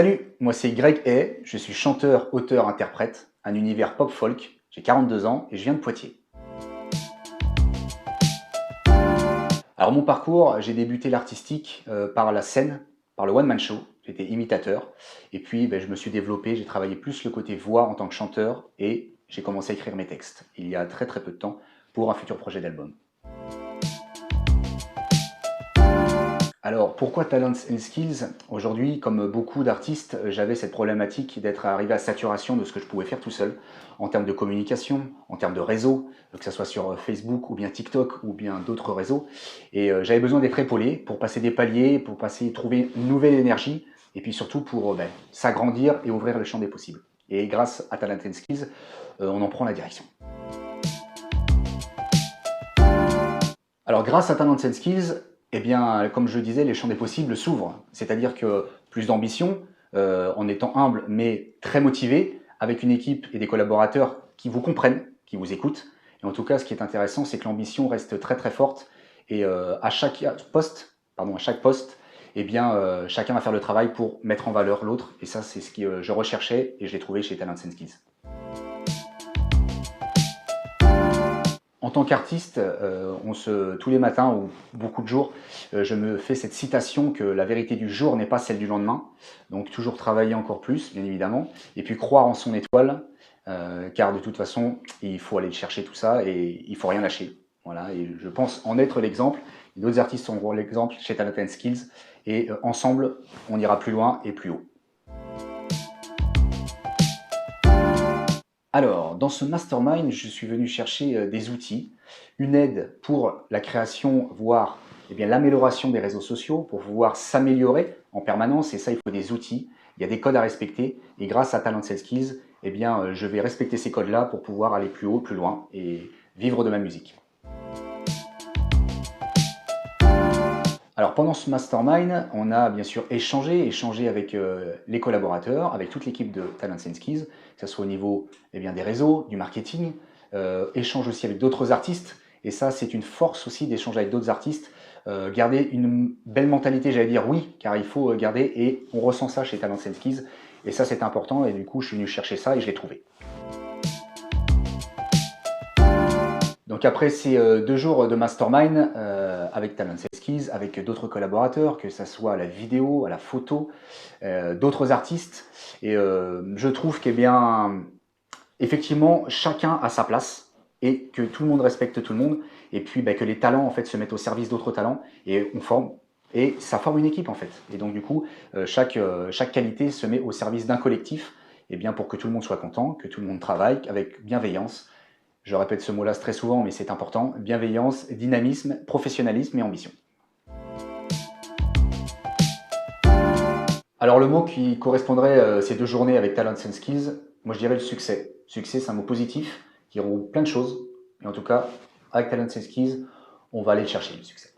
Salut, moi c'est Greg Hay, je suis chanteur, auteur, interprète, un univers pop-folk, j'ai 42 ans et je viens de Poitiers. Alors mon parcours, j'ai débuté l'artistique par la scène, par le one-man show, j'étais imitateur, et puis je me suis développé, j'ai travaillé plus le côté voix en tant que chanteur, et j'ai commencé à écrire mes textes, il y a très peu de temps, pour un futur projet d'album. Alors, pourquoi Talents and Skills? Aujourd'hui, comme beaucoup d'artistes, j'avais cette problématique d'être arrivé à saturation de ce que je pouvais faire tout seul, en termes de communication, en termes de réseau, que ce soit sur Facebook ou bien TikTok ou bien d'autres réseaux. Et j'avais besoin d'être épaulé pour passer des paliers, pour trouver une nouvelle énergie, et puis surtout pour s'agrandir et ouvrir le champ des possibles. Et grâce à Talents and Skills, on en prend la direction. Alors grâce à Talents and Skills, eh bien, comme je disais, les champs des possibles s'ouvrent. C'est-à-dire que plus d'ambition, en étant humble mais très motivé, avec une équipe et des collaborateurs qui vous comprennent, qui vous écoutent. Et en tout cas, ce qui est intéressant, c'est que l'ambition reste très forte. Et à chaque poste, eh bien, chacun va faire le travail pour mettre en valeur l'autre. Et ça, c'est ce que je recherchais et je l'ai trouvé chez Talents and Skills. En tant qu'artiste, tous les matins ou beaucoup de jours, je me fais cette citation que la vérité du jour n'est pas celle du lendemain. Donc toujours travailler encore plus, bien évidemment, et puis croire en son étoile, car de toute façon, il faut aller chercher tout ça et il ne faut rien lâcher. Voilà, et je pense en être l'exemple. D'autres artistes sont l'exemple chez Talent and Skills, et ensemble, on ira plus loin et plus haut. Alors, dans ce mastermind, je suis venu chercher des outils, une aide pour la création, voire l'amélioration des réseaux sociaux, pour pouvoir s'améliorer en permanence, et ça, il faut des outils, il y a des codes à respecter, et grâce à Talents and Skills, je vais respecter ces codes-là pour pouvoir aller plus haut, plus loin, et vivre de ma musique. Alors pendant ce mastermind, on a bien sûr échangé avec les collaborateurs, avec toute l'équipe de Talents and Skills, que ce soit au niveau des réseaux, du marketing, échange aussi avec d'autres artistes, et ça c'est une force aussi d'échanger avec d'autres artistes, garder une belle mentalité, j'allais dire oui, car il faut garder, et on ressent ça chez Talents and Skills, et ça c'est important, et du coup je suis venu chercher ça et je l'ai trouvé. Donc après ces 2 jours de mastermind avec Talents and Skills, avec d'autres collaborateurs, que ce soit à la vidéo, à la photo, d'autres artistes, et je trouve effectivement, chacun a sa place et que tout le monde respecte tout le monde, et puis que les talents en fait se mettent au service d'autres talents, et on forme, et ça forme une équipe en fait. Et donc du coup, chaque qualité se met au service d'un collectif, pour que tout le monde soit content, que tout le monde travaille avec bienveillance. Je répète ce mot-là très souvent, mais c'est important. Bienveillance, dynamisme, professionnalisme et ambition. Alors le mot qui correspondrait ces 2 journées avec Talents and Skills, moi je dirais le succès. Succès, c'est un mot positif qui regroupe plein de choses. Et en tout cas, avec Talents and Skills, on va aller le chercher, le succès.